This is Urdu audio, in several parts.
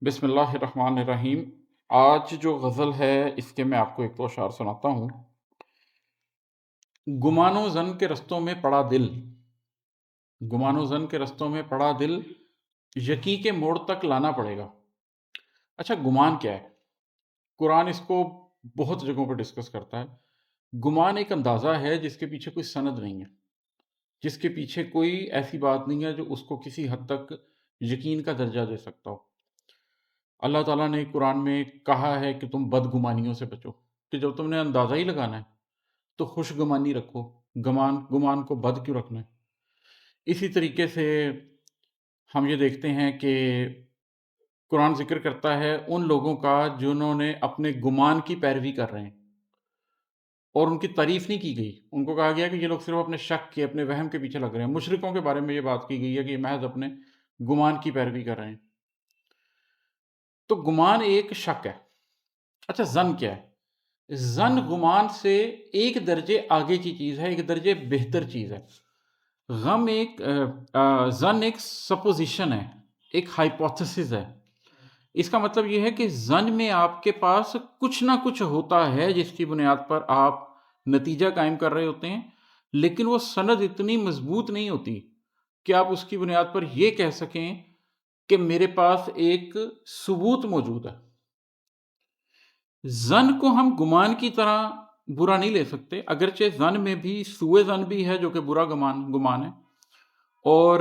بسم اللہ الرحمن الرحیم۔ آج جو غزل ہے اس کے میں آپ کو ایک دو اشعار سناتا ہوں۔ گمان و ظن کے رستوں میں پڑا دل، گمان و ظن کے رستوں میں پڑا دل، یقین کے موڑ تک لانا پڑے گا۔ اچھا، گمان کیا ہے؟ قرآن اس کو بہت جگہوں پر ڈسکس کرتا ہے۔ گمان ایک اندازہ ہے جس کے پیچھے کوئی سند نہیں ہے، جس کے پیچھے کوئی ایسی بات نہیں ہے جو اس کو کسی حد تک یقین کا درجہ دے سکتا ہو۔ اللہ تعالیٰ نے قرآن میں کہا ہے کہ تم بدگمانیوں سے بچو، کہ جب تم نے اندازہ ہی لگانا ہے تو خوش گمانی رکھو، گمان کو بد کیوں رکھنا ہے؟ اسی طریقے سے ہم یہ دیکھتے ہیں کہ قرآن ذکر کرتا ہے ان لوگوں کا جنہوں نے اپنے گمان کی پیروی کر رہے ہیں، اور ان کی تعریف نہیں کی گئی۔ ان کو کہا گیا کہ یہ لوگ صرف اپنے شک کے، اپنے وہم کے پیچھے لگ رہے ہیں۔ مشرکوں کے بارے میں یہ بات کی گئی ہے کہ یہ محض اپنے گمان کی پیروی کر رہے ہیں۔ تو گمان ایک شک ہے۔ اچھا، ظن کیا ہے؟ ظن گمان سے ایک درجے آگے کی چیز ہے، ایک درجے بہتر چیز ہے۔ ظن ایک سپوزیشن ہے، ایک ہائپوتھسس ہے۔ اس کا مطلب یہ ہے کہ ظن میں آپ کے پاس کچھ نہ کچھ ہوتا ہے جس کی بنیاد پر آپ نتیجہ قائم کر رہے ہوتے ہیں، لیکن وہ سند اتنی مضبوط نہیں ہوتی کہ آپ اس کی بنیاد پر یہ کہہ سکیں کہ میرے پاس ایک ثبوت موجود ہے۔ ظن کو ہم گمان کی طرح برا نہیں لے سکتے، اگرچہ ظن میں بھی سوء ظن بھی ہے جو کہ برا گمان ہے، اور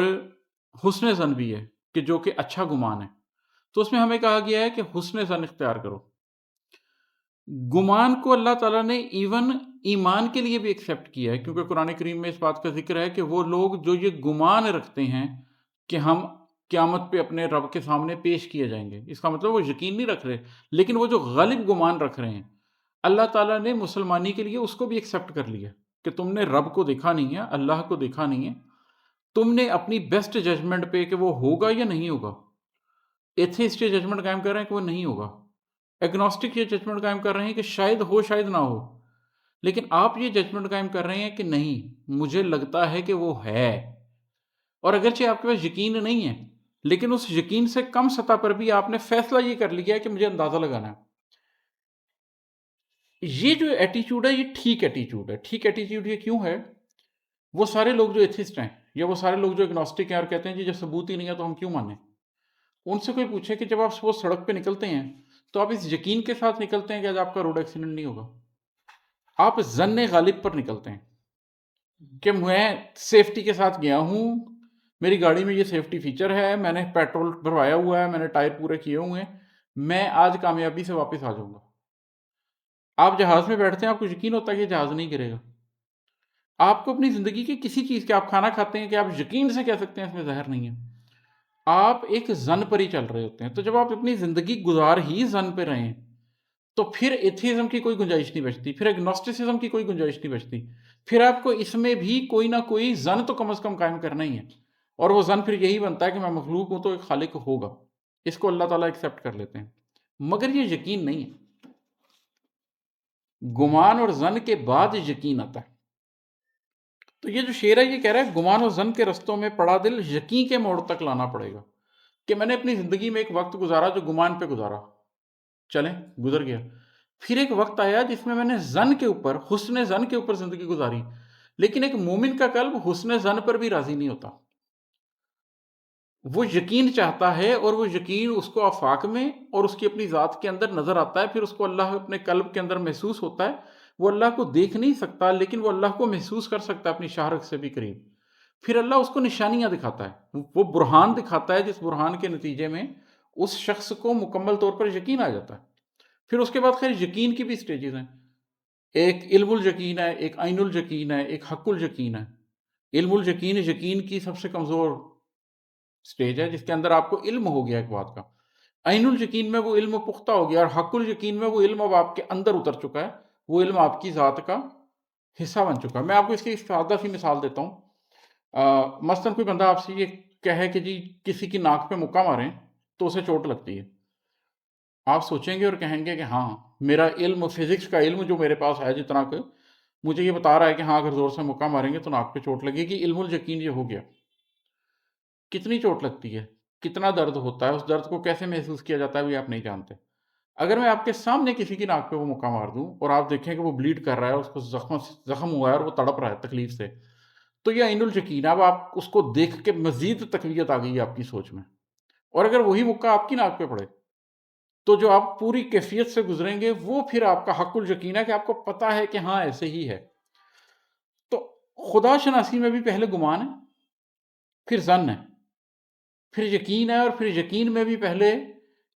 حسن ظن بھی ہے کہ جو کہ اچھا گمان ہے۔ تو اس میں ہمیں کہا گیا ہے کہ حسن ظن اختیار کرو۔ گمان کو اللہ تعالیٰ نے ایون ایمان کے لیے بھی ایکسیپٹ کیا ہے، کیونکہ قرآن کریم میں اس بات کا ذکر ہے کہ وہ لوگ جو یہ گمان رکھتے ہیں کہ ہم قیامت پہ اپنے رب کے سامنے پیش کیے جائیں گے، اس کا مطلب وہ یقین نہیں رکھ رہے، لیکن وہ جو غالب گمان رکھ رہے ہیں، اللہ تعالیٰ نے مسلمانی کے لیے اس کو بھی ایکسیپٹ کر لیا کہ تم نے رب کو دیکھا نہیں ہے، اللہ کو دیکھا نہیں ہے، تم نے اپنی بیسٹ ججمنٹ پہ کہ وہ ہوگا یا نہیں ہوگا۔ ایتھیسٹ یہ ججمنٹ قائم کر رہے ہیں کہ وہ نہیں ہوگا، ایگنوسٹک یہ ججمنٹ قائم کر رہے ہیں کہ شاید ہو شاید نہ ہو، لیکن آپ یہ ججمنٹ قائم کر رہے ہیں کہ نہیں، مجھے لگتا ہے کہ وہ ہے۔ اور اگرچہ آپ کے پاس یقین نہیں ہے، لیکن اس یقین سے کم سطح پر بھی آپ نے فیصلہ یہ کر لیا ہے کہ مجھے اندازہ لگانا ہے۔ یہ جو ایٹیچیوڈ ہے یہ ٹھیک ایٹیچیوڈ ہے۔ ٹھیک ایٹیچیوڈ یہ کیوں ہے؟ وہ سارے لوگ جو ایتھسٹ ہیں، یا وہ سارے لوگ جو اگنوسٹک ہیں اور کہتے ہیں جی جب ثبوت ہی نہیں ہے تو ہم کیوں مانیں، ان سے کوئی پوچھے کہ جب آپ وہ سڑک پہ نکلتے ہیں تو آپ اس یقین کے ساتھ نکلتے ہیں کہ آج آپ کا روڈ ایکسیڈنٹ نہیں ہوگا؟ آپ ظن غالب پر نکلتے ہیں کہ میں سیفٹی کے ساتھ گیا ہوں، میری گاڑی میں یہ سیفٹی فیچر ہے، میں نے پیٹرول بھروایا ہوا ہے، میں نے ٹائر پورے کیے ہوئے ہیں، میں آج کامیابی سے واپس آ جاؤں گا۔ آپ جہاز میں بیٹھتے ہیں، آپ کو یقین ہوتا ہے کہ جہاز نہیں گرے گا۔ آپ کو اپنی زندگی کی کسی چیز کے، آپ کھانا کھاتے ہیں کہ آپ یقین سے کہہ سکتے ہیں اس میں زہر نہیں ہے، آپ ایک ظن پر ہی چل رہے ہوتے ہیں۔ تو جب آپ اپنی زندگی گزار ہی ظن پہ رہے ہیں تو پھر ایتھیزم کی کوئی گنجائش نہیں بچتی، پھر ایگنوسٹسزم کی کوئی گنجائش نہیں بچتی، پھر آپ کو اس میں بھی کوئی نہ کوئی ظن تو کم از کم قائم کرنا ہی ہے، اور وہ ظن پھر یہی بنتا ہے کہ میں مخلوق ہوں تو ایک خالق ہوگا۔ اس کو اللہ تعالیٰ ایکسیپٹ کر لیتے ہیں، مگر یہ یقین نہیں ہے۔ گمان اور ظن کے بعد یقین آتا ہے۔ تو یہ جو شعر ہے یہ کہہ رہا ہے گمان و ظن کے رستوں میں پڑا دل، یقین کے موڑ تک لانا پڑے گا، کہ میں نے اپنی زندگی میں ایک وقت گزارا جو گمان پہ گزارا، چلیں گزر گیا، پھر ایک وقت آیا جس میں نے ظن کے اوپر، حسن ظن کے اوپر زندگی گزاری۔ لیکن ایک مومن کا قلب حسن ظن پر بھی راضی نہیں ہوتا، وہ یقین چاہتا ہے، اور وہ یقین اس کو آفاق میں اور اس کی اپنی ذات کے اندر نظر آتا ہے، پھر اس کو اللہ اپنے قلب کے اندر محسوس ہوتا ہے۔ وہ اللہ کو دیکھ نہیں سکتا، لیکن وہ اللہ کو محسوس کر سکتا ہے اپنی شاہرگ سے بھی قریب۔ پھر اللہ اس کو نشانیاں دکھاتا ہے، وہ برہان دکھاتا ہے، جس برہان کے نتیجے میں اس شخص کو مکمل طور پر یقین آ جاتا ہے۔ پھر اس کے بعد خیر یقین کی بھی سٹیجز ہیں، ایک علم الیقین ہے، ایک عین الیقین ہے، ایک حق الیقین ہے۔ علم الیقین یقین کی سب سے کمزور سٹیج ہے، جس کے اندر آپ کو علم ہو گیا ایک بات کا۔ عین الیقین میں وہ علم پختہ ہو گیا، اور حق الیقین میں وہ علم اب آپ کے اندر اتر چکا ہے، وہ علم آپ کی ذات کا حصہ بن چکا ہے۔ میں آپ کو اس کی ایک سادہ سی مثال دیتا ہوں۔ مثلاً کوئی بندہ آپ سے یہ کہے کہ جی کسی کی ناک پہ مکہ ماریں تو اسے چوٹ لگتی ہے، آپ سوچیں گے اور کہیں گے کہ ہاں، میرا علم، فزکس کا علم جو میرے پاس ہے جتنا کہ مجھے یہ بتا رہا ہے کہ ہاں اگر زور سے مکہ ماریں گے تو ناک پہ چوٹ لگے گی، علم الیقین یہ ہو گیا۔ کتنی چوٹ لگتی ہے؟ کتنا درد ہوتا ہے، اس درد کو کیسے محسوس کیا جاتا ہے بھی آپ نہیں جانتے۔ اگر میں آپ کے سامنے کسی کی ناک پہ وہ مکہ مار دوں اور آپ دیکھیں کہ وہ بلیڈ کر رہا ہے، اس کو زخم ہوا ہے اور وہ تڑپ رہا ہے تکلیف سے، تو یہ عین الیقین اب آپ اس کو دیکھ کے مزید تقویت آ گئی ہے آپ کی سوچ میں۔ اور اگر وہی مکہ آپ کی ناک پہ پڑے تو جو آپ پوری کیفیت سے گزریں گے وہ پھر آپ کا حق الیقین ہے کہ آپ کو پتا ہے کہ ہاں ایسے ہی ہے۔ تو خدا شناسی میں بھی پہلے گمان ہے، پھر ظن ہے، پھر یقین ہے، اور پھر یقین میں بھی پہلے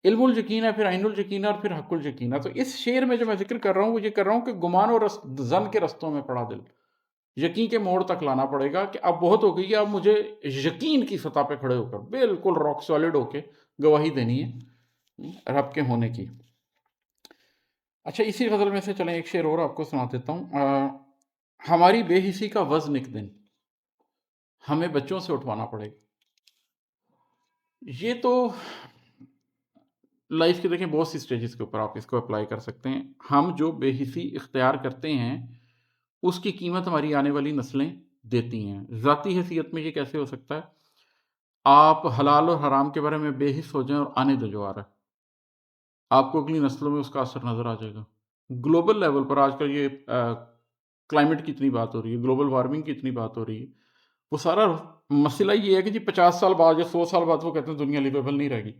علم الیقین ہے، پھر عین الیقین ہے، اور پھر حق الیقین ہے۔ تو اس شعر میں جو میں ذکر کر رہا ہوں وہ یہ کر رہا ہوں کہ گمان اور ظن کے رستوں میں پڑا دل، یقین کے موڑ تک لانا پڑے گا کہ اب بہت ہو گئی ہے، اب مجھے یقین کی سطح پہ کھڑے ہو کر بالکل راک سالڈ ہو کے گواہی دینی ہے رب کے ہونے کی۔ اچھا، اسی غزل میں سے چلیں ایک شعر اور آپ کو سنا دیتا ہوں۔ ہماری بے حسی کا وزن ایک دن ہمیں بچوں سے اٹھوانا پڑے گا۔ یہ تو لائف کے دیکھیں بہت سی سٹیجز کے اوپر آپ اس کو اپلائی کر سکتے ہیں۔ ہم جو بے حسی اختیار کرتے ہیں اس کی قیمت ہماری آنے والی نسلیں دیتی ہیں۔ ذاتی حیثیت میں یہ کیسے ہو سکتا ہے؟ آپ حلال اور حرام کے بارے میں بے حس ہو جائیں اور آنے دو جو آ رہا ہے، آپ کو اگلی نسلوں میں اس کا اثر نظر آ جائے گا۔ گلوبل لیول پر آج کل یہ کلائمیٹ کی اتنی بات ہو رہی ہے، گلوبل وارمنگ کی اتنی بات ہو رہی ہے، وہ سارا مسئلہ یہ ہے کہ جی 50 سال بعد یا 100 سال بعد وہ کہتے ہیں دنیا لیویبل نہیں رہے گی۔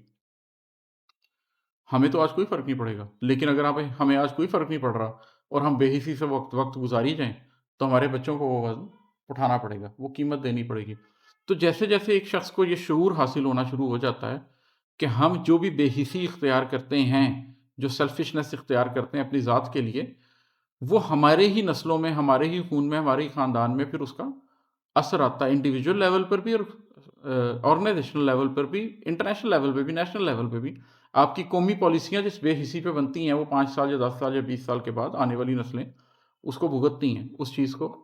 ہمیں تو آج کوئی فرق نہیں پڑے گا، لیکن اگر ہمیں آج کوئی فرق نہیں پڑ رہا اور ہم بے حسی سے وقت گزاری جائیں تو ہمارے بچوں کو وہ وزن اٹھانا پڑے گا، وہ قیمت دینی پڑے گی۔ تو جیسے جیسے ایک شخص کو یہ شعور حاصل ہونا شروع ہو جاتا ہے کہ ہم جو بھی بے حسی اختیار کرتے ہیں، جو سیلفشنس اختیار کرتے ہیں اپنی ذات کے لیے، وہ ہمارے ہی نسلوں میں، ہمارے ہی خون میں، ہمارے ہی خاندان میں پھر اس کا اثر آتا ہے، انڈیویجول لیول پر بھی اور آرگنائزیشنل لیول پر بھی، انٹرنیشنل لیول پہ بھی، نیشنل لیول پہ بھی۔ آپ کی قومی پالیسیاں جس بے حسی پہ بنتی ہیں وہ 5 سال یا 10 سال یا 20 سال کے بعد آنے والی نسلیں اس کو بھگتتی ہیں، اس چیز کو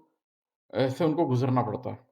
ایسے ان کو گزرنا پڑتا ہے۔